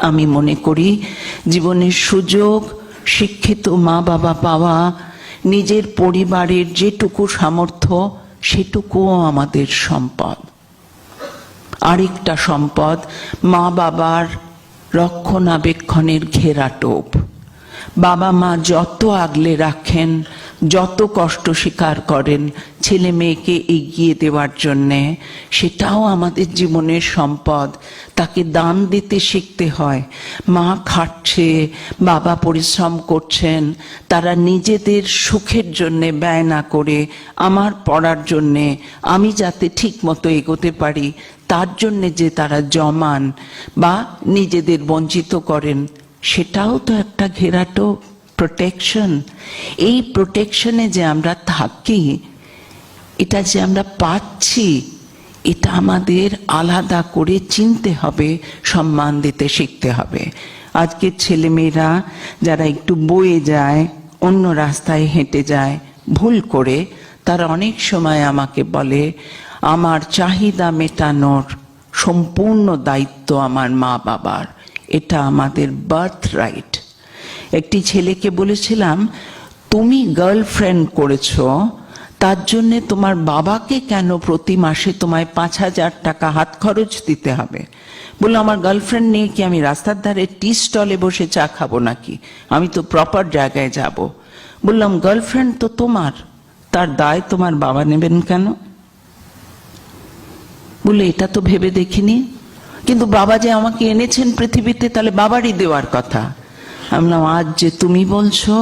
আমি মনে করি জীবনের সুযোগ, শিক্ষিত মা বাবা পাওয়া, নিজের পরিবারের যেটুকু সামর্থ্য সেটুকুও আমাদের সম্পদ। আরেকটা সম্পদ মা বাবার রক্ষণাবেক্ষণের ঘেরাটোপ। বাবা মা যত আগলে রাখেন, যত কষ্ট স্বীকার করেন ছেলে মেয়েকে এগিয়ে দেওয়ার জন্যে, সেটাও আমাদের জীবনের সম্পদ। তাকে দান দিতে শিখতে হয়। মা খাটছে, বাবা পরিশ্রম করছেন, তারা নিজেদের সুখের জন্যে ব্যয় না করে আমার পড়ার জন্যে, আমি যাতে ঠিক মতো এগোতে পারি তার জন্যে যে তারা জমান বা নিজেদের বঞ্চিত করেন, সেটাও তো একটা ঘেরাটো, প্রোটেকশন। এই প্রোটেকশনে যে আমরা থাকি, এটা যে আমরা পাচ্ছি, এটা আমাদের আলাদা করে চিনতে হবে, সম্মান দিতে শিখতে হবে। আজকের ছেলেমেয়েরা যারা একটু বয়ে যায়, অন্য রাস্তায় হেঁটে যায় ভুল করে, তারা অনেক সময় আমাকে বলে আমার চাহিদা মেটানোর সম্পূর্ণ দায়িত্ব আমার মা বাবার, এটা আমাদের বার্থ রাইট। একটি ছেলেকে বলেছিলাম, তুমি গার্লফ্রেন্ড করেছো, তার জন্যে তোমার বাবাকে কেন প্রতি মাসে তোমায় 5,000 টাকা হাত খরচ দিতে হবে? বললো, আমার গার্লফ্রেন্ড নিয়ে কি আমি রাস্তার ধারে টি স্টলে বসে চা খাবো নাকি? আমি তো প্রপার জায়গায় যাব। বললাম, গার্লফ্রেন্ড তো তোমার, তার দায় তোমার বাবা নেবেন কেন? বললো, এটা তো ভেবে দেখিনি, কিন্তু বাবা যে আমাকে এনেছেন পৃথিবীতে, তাহলে বাবারই দেওয়ার কথা। আমি বললাম, আজ যে তুমি বলছো,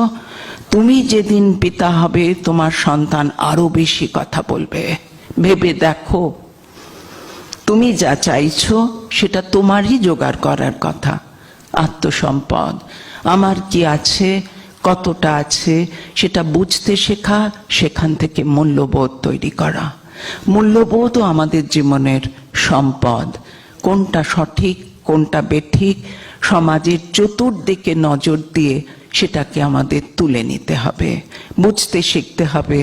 তুমি যেদিন পিতা হবে তোমার সন্তান আরো বেশি কথা বলবে। ভেবে দেখো, তুমি যা চাইছো সেটা তোমারই জোগাড় করার কথা। আত্মসম্পদ, আমার কি আছে, কতটা আছে, সেটা বুঝতে শেখা, সেখান থেকে মূল্যবোধ তৈরি করা। মূল্যবোধও আমাদের জীবনের সম্পদ। কোনটা সঠিক, কোনটা বেঠিক, সমাজের চতুর্দিকে নজর দিয়ে সেটাকে আমাদের তুলে নিতে হবে, বুঝতে শিখতে হবে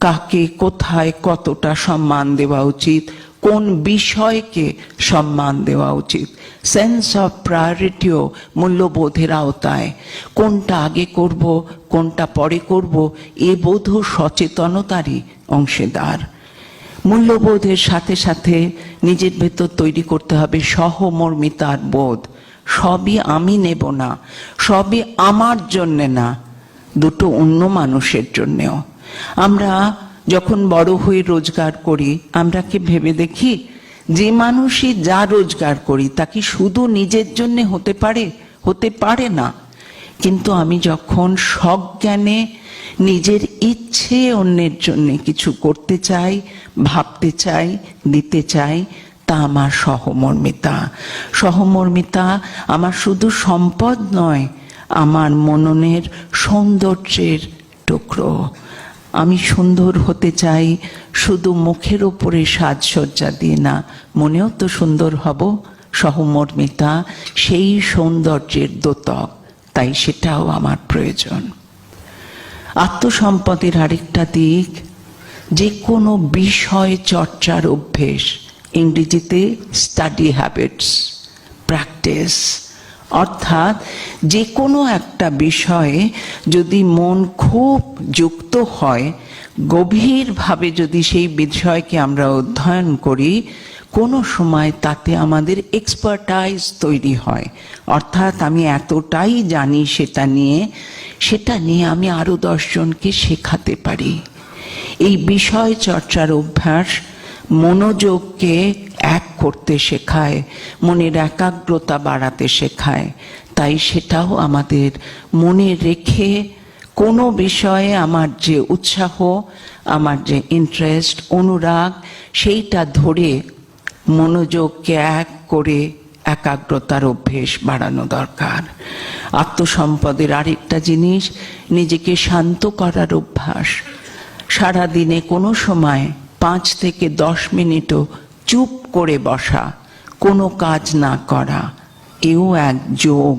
কাকে কোথায় কতটা সম্মান দেওয়া উচিত, কোন বিষয়কে সম্মান দেওয়া উচিত। সেন্স অফ প্রায়োরিটিও মূল্যবোধের আওতায়। কোনটা আগে করব, কোনটা পরে করব, এ বোধ সচেতনতারই অংশীদার। মূল্যবোধের সাথে সাথে নিজের ভেতর তৈরি করতে হবে সহমর্মিতার বোধ। সবই আমি নেব না, সবই আমার জন্যে না, দুটো অন্য মানুষের জন্যেও। আমরা যখন বড় হয়ে রোজগার করি, আমরা কি ভেবে দেখি যে মানুষই যা রোজগার করি তা কি শুধু নিজের জন্যে হতে পারে? হতে পারে না। কিন্তু আমি যখন সজ্ঞানে নিজের ইচ্ছে অন্যের জন্য কিছু করতে চাই, ভাবতে চাই, দিতে চাই, তা আমার সহমর্মিতা। সহমর্মিতা আমার শুধু সম্পদ নয়, আমার মননের সৌন্দর্যের টুকরো। আমি সুন্দর হতে চাই শুধু মুখের ওপরে সাজসজ্জা দিয়ে না, মনেও তো সুন্দর হব। সহমর্মিতা সেই সৌন্দর্যের দ্যোতক, তাই সেটাও আমার প্রয়োজন। আত্মসম্পদের আরেকটা দিক, যে কোনো বিষয় চর্চার অভ্যেস, ইংরেজিতে স্টাডি হ্যাবিটস, প্র্যাকটিস। অর্থাৎ যে কোনো একটা বিষয়ে যদি মন খুব যুক্ত হয়, গভীরভাবে যদি সেই বিষয়কে আমরা অধ্যয়ন করি, কোনো সময় তাতে আমাদের এক্সপার্টাইজ তৈরি হয়। অর্থাৎ আমি এতটাই জানি সেটা নিয়ে আমি আরো 10 জনকে শেখাতে পারি। এই বিষয় চর্চার অভ্যাস মনোযোগকে এক করতে শেখায়, মনের একাগ্রতা বাড়াতে শেখায়। তাই সেটাও আমাদের মনে রেখে কোনো বিষয়ে আমার যে উৎসাহ, আমার যে ইন্টারেস্ট, অনুরাগ, সেইটা ধরে মনোযোগকে এক করে একাগ্রতার অভ্যেস বাড়ানো দরকার। আত্মসম্পদের আরেকটা জিনিস, নিজেকে শান্ত করার অভ্যাস। সারাদিনে কোনো সময় 5 থেকে 10 মিনিটও চুপ করে বসা, কোনো কাজ না করা, এও এক যোগ।